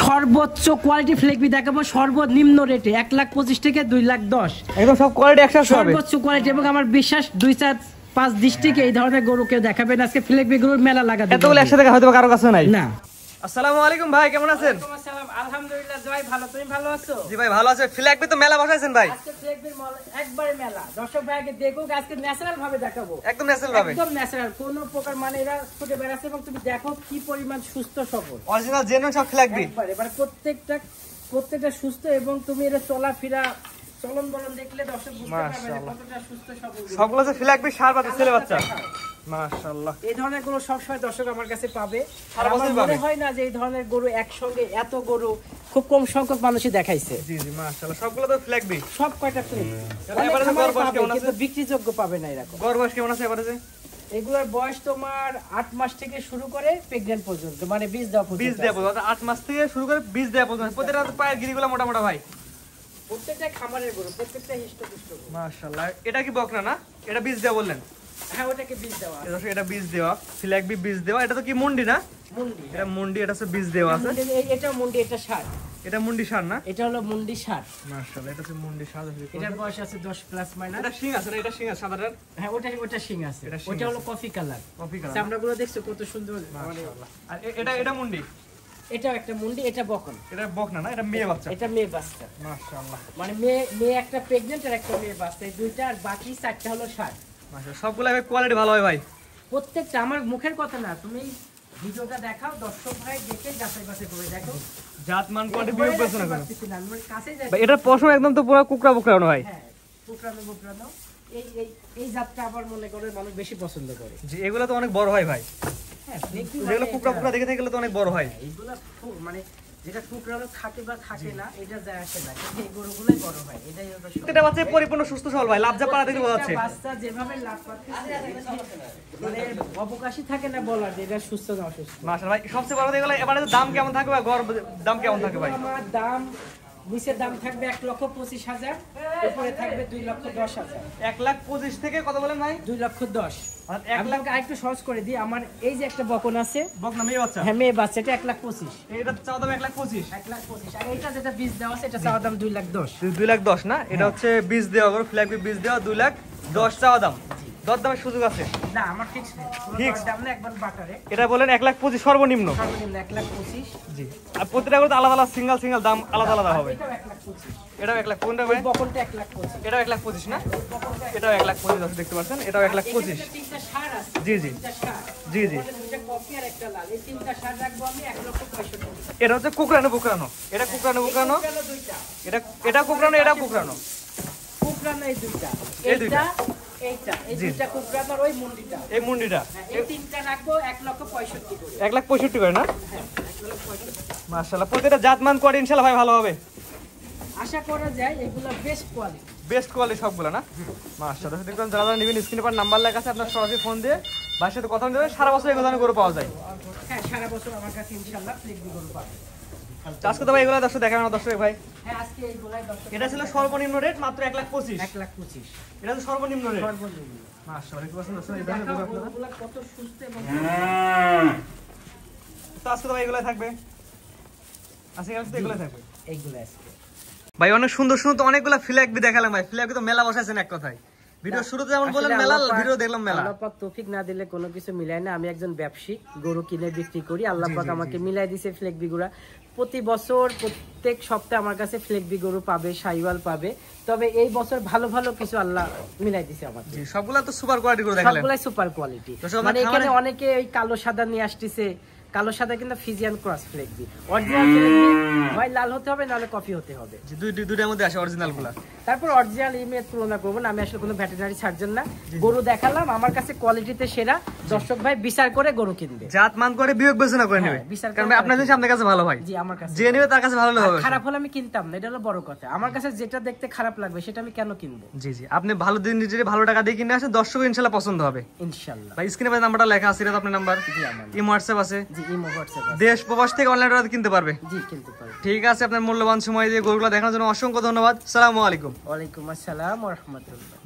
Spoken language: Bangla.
সর্বোচ্চ কোয়ালিটি ফ্লেগবি দেখাবো সর্বনিম্ন রেটে 1,25,000 থেকে 2,10,000 একদম সব কোয়ালিটি একসাথে হবে সর্বোচ্চ কোয়ালিটি এবং আমার বিশ্বাস 2-4-5 ডিস্ট্রিক্টে এই ধরনের গরু কেউ দেখাবেন আজকে ফ্লেগবি গরুর মেলা লাগা দেবে এতগুলো একসাথে হয়তো কারো কাছে নাই না। আসসালামু আলাইকুম ভাই, কেমন আছেন? ওয়ালাইকুম আসসালাম, আলহামদুলিল্লাহ জয়, ভালো। তুমি ভালো আছো? জি ভাই ভালো আছে। ফ্লেগবি তো মেলা বসাইছেন ভাই? আজকে ফ্লেগবির একবারে মেলা, দর্শক ভাইকে দেখুক, আজকে ন্যাচারাল ভাবে দেখাবো, একদম ন্যাচারাল ভাবে, একদম ন্যাচারাল, কোনো প্রকার মানে এরা ফুটে বেড়াচ্ছে এবং তুমি দেখো কি পরিমাণ সুস্থ সবল অরিজিনাল জেনুইন সব ফ্লেগবি একবারে, মানে প্রত্যেকটা সুস্থ এবং তুমি এর চলাফেরা চলন বলন দেখলে দর্শক বুঝতে পারবে কতটা সুস্থ সবল। সবগুলো যে ফ্লেগবি সার বাচ্চা ছেলে বাচ্চা, মাশাআল্লাহ। এই ধরনের গরু সবসময় দর্শক আমার কাছে পাবে, আর আমার মনে হয় না যে এই ধরনের গরু একসঙ্গে এত গরু খুব কম সংখ্যক মানুষই দেখাইছে। জি জি মাশাআল্লাহ, সবগুলো তো ফ্লেগবি, সব কয়টা ফ্লেগবি কিন্তু বিক্রিযোগ্য পাবে না এরকম। গড় বয়স কেমন আছে এবারে? এগুলোর বয়স তোমার 8 মাস থেকে শুরু করে প্রেগন্যান্ট পর্যন্ত, মানে বীজ দেওয়া পর্যন্ত 8 মাস থেকে শুরু করে বীজ দেওয়া পর্যন্ত। প্রত্যেকটা পায়ের গিরিগুলো মোটা মোটা ভাই, প্রত্যেকটা খামারের গরু, প্রত্যেকটা হিষ্টপুষ্ট মাশাআল্লাহ। এটা কি বকনা না? এটা বীজ দেওয়া বললেন? হ্যাঁ ওটাকে বীজ দেওয়া আছে। এটা বীজ দেওয়া ফ্লেগবি বীজ দেওয়া। এটা তো কি মুন্ডি না? মুন্ডি, এটা মুন্ডি, এটা হচ্ছে বীজ দেওয়া আছে। এটা মুন্ডি, এটা ষাঁড়। এটা মুন্ডি ষাঁড় না? এটা হলো মুন্ডি ষাঁড়, মাশাআল্লাহ। এটা হচ্ছে মুন্ডি ষাঁড়। এটার বয়স আছে 10 প্লাস মাইনাস। এটা শিং আছে না? এটা শিং আছে সাদাটার? হ্যাঁ ওটা শিং আছে। ওটা হলো কফি কালার। চামড়াগুলো দেখছো কত সুন্দর, মাশাআল্লাহ। আর এটা মুন্ডি, এটাও একটা মুন্ডি, এটা বকন। এটা বকনা না? এটা মেয়ে বাচ্চা। এটা মেয়ে বাচ্চা, মাশাআল্লাহ। মানে মেয়ে একটা প্রেগন্যান্ট আর একটা মেয়ে বাচ্চা, এই দুইটা, আর বাকি 4টা হলো ষাঁড়। মাশাআল্লাহ, সবগুলা কোয়ালিটি ভালো হয় ভাই। প্রত্যেকটা, আমার মুখের কথা না, তুমি ভিডিওটা দেখাও, দর্শক ভাই দেখে যাচাই বাছাই করে দেখো, জাতমান কোয়ালিটি বিয়োগ করছ না কেন কাছে ভাই? এটা পশম একদম তো পুরো কুকড়া বুকড়া না ভাই? হ্যাঁ বুকরানো। এই জাতটা আবার মনে করে মানুষ বেশি পছন্দ করে। জি, এগুলা তো অনেক বড় হয় ভাই। হ্যাঁ যেগুলো কুকড়া বুকড়া দেখে থাকলে তো অনেক বড় হয়। এইগুলা মানে যেটা টুকরানো থাকে বা থাকে না এটা যায় আসে না, কিন্তু এই গরুগুলাই বড় হয়, এটাই হলো সত্য। এটা বাচ্চা পরিপূর্ণ সুস্থ সবল ভাই, লাভ যা পাড়া দেখে বোঝা যাচ্ছে। বাচ্চা যেভাবে লাভ পাচ্ছে মানে অবকাশই থাকে না বলার যে এটা সুস্থ না অসুস্থ। মাশাআল্লাহ ভাই, সবচেয়ে বড় এগুলা এবারে দাম কেমন থাকবে ভাই? গড় দাম কেমন থাকবে ভাই? আমার দাম নিচের দাম থাকবে 1,25,000, উপরে থাকবে 2,10,000। 1,25,000 থেকে কত বলেন ভাই? 2,10,000। আর 1 লাখ আরেকটু সহজ করে দিই, আমার এই যে একটা বকন আছে, বকনা মেয়ে বাচ্চা, হ্যাঁ মেয়ে বাচ্চা, এটা 1,25,000। এটা চাওয়া দাম 1,25,000। 1,25,000। আর এটা যেটা বীজ দেওয়া আছে এটা চাওয়া দাম 2,10,000। 2,10,000 না? এটা হচ্ছে বীজ দেওয়া গরু, ফ্ল্যাগবি বীজ দেওয়া 2,10,000 চাওয়া দাম। দর দামের সুযোগ আছে না? আমার ফিক্স নেই, ফিক্স দাম না, একবার বাটারে। এটা বলেন 1,25,000 সর্বনিম্ন। সর্বনিম্ন 1,25,000। জি, আর প্রত্যেকটা গরু আলাদা আলাদা সিঙ্গেল দাম আলাদা আলাদা হবে। এটাও 1,25,000। এটাও 1 লাখ কোনটা ভাই? বকনটা 1,25,000। এটাও 1,25,000 না? এটাও 1,25,000 দেখতে পাচ্ছেন, এটাও 1,25,000। তিনটা ষাঁড় আছে। জি জি তিনটা ষাঁড়। জি জি। এটা কফি আর একটা লাল, এই তিনটা ষাঁড় রাখবো আমি 1,65,000। এটা হচ্ছে কুকরানো বুকরানো, এটা কুকরানো বুকরানো, দুইটা এটা কুকরানো, এটা কুকরানো, কুকরানো, এই দুইটা, এই দুইটা, এইটা, এই দুইটা কুকরানো, আর ওই মুন্ডিটা, এই মুন্ডিটা, এই তিনটা রাখবো 1,65,000 করে। 1,65,000 করে না? হ্যাঁ 1,65,000। মাশাআল্লাহ, প্রত্যেকটা জাতমান কোয়ালিটি ইনশাআল্লাহ ভাই ভালো হবে, আশা করা যায় এগুলো বেস্ট কোয়ালিটি, বেস্ট কোয়ালিটি সবগুলো না? মাশাআল্লাহ। দেখুন যারা যারা নেবেন স্ক্রিনে পর নাম্বার লেখা আছে, আপনার সরাসরি ফোন দিয়ে ভাইয়ের সাথে কথা বলতে সারা বছর এগুলো গরু পাওয়া যায়। হ্যাঁ সারা বছর আমার কাছে ইনশাআল্লাহ ফ্লেগবি গরু পাবে। আজকে তো ভাই এগুলো দর্শক দেখানো দর্শক ভাই। হ্যাঁ আজকে এইগুলাই দর্শক, এটা ছিল সর্বনিম্ন রেট মাত্র 1,25,000। 1,25,000 এটা তো সর্বনিম্ন রেট। সর্বনিম্ন। মাশাআল্লাহ, কি পছন্দ আছে এই ধরনের গরু আপনারা? গরুগুলো কত সুস্থ এবং তো আজকে তো ভাই এগুলাই থাকবে, আজকে তো এগুলাই থাকবে এইগুলো আজকে ভাই। অনেক সুন্দর সুন্দর তো অনেকগুলো ফ্ল্যাগবি দেখালাম ভাই। ফ্ল্যাগবি তো মেলা বসাইছেন এক কথায়, ভিডিও শুরুতে যেমন বলেন মেলা, ভিডিও দেখলাম মেলা। আল্লাহ পাক তৌফিক না দিলে কোনো কিছু মিলাই না। আমি একজন ব্যবসায়ী, গরু কিনে বিক্রি করি, আল্লাহ পাক আমাকে মিলাই দিয়েছে ফ্লেগবি গরু। প্রতি বছর প্রত্যেক সপ্তাহে আমার কাছে ফ্লেগবি গরু পাবে, শাইওয়াল পাবে, তবে এই বছর ভালো ভালো কিছু আল্লাহ মিলাই দিয়েছে আমাকে। জি, সবগুলা তো সুপার কোয়ালিটি করে দেখালেন, সবগুলাই সুপার কোয়ালিটি। মানে এখানে অনেকে ওই কালো সাদা নিয়ে আসতেছে, কালো সাদা কিন্তু ফিজিয়ান ক্রস ফ্লেগবি। অরিজিনাল ফ্লেগবি ভাই লাল হতে হবে, নাহলে কফি হতে হবে। জি, দুইটার মধ্যে আসে অরিজিনাল গুলা। তারপর অরিজিনাল ইমেজ তুলনা করবো না, আমি আসলে কোনো ভেটেরিনারি সার্জন না। গরু দেখালাম, আমার কাছে কোয়ালিটিতে সেরা, দর্শক ভাই বিচার করে গরু কিনবে, জাত মান করে বিয়োগ বিবেচনা করে নেবে, কারণ আপনার জিনিস আপনার কাছে ভালো ভাই। জি আমার কাছে যে নেবে তার কাছে ভালো হবে, খারাপ হলে আমি কিনতাম না, এটা হলো বড় কথা। আমার কাছে যেটা দেখতে খারাপ লাগবে সেটা আমি কেন কিনবো? জি জি, আপনি ভালো দিন নিজে ভালো টাকা দিয়ে কিনে আসেন, দর্শক ইনশাআল্লাহ পছন্দ হবে ইনশাআল্লাহ। ভাই স্ক্রিনে ভাই নাম্বারটা লেখা আছে, এটা আপনার নাম্বার। জি আমার ইমো হোয়াটসঅ্যাপ আছে? জি ইমো হোয়াটসঅ্যাপ আছে। দেশ প্রবাস থেকে অনলাইনে কিনতে পারবে? জি কিনতে পারবে। ঠিক আছে, আপনার মূল্যবান সময় দিয়ে গরুগুলো দেখানোর জন্য অসংখ্য ধন্যবাদ। আসসালামু আলাইকুম। ওয়ালাইকুম আসসালাম ওয়া রাহমাতুল্লাহ।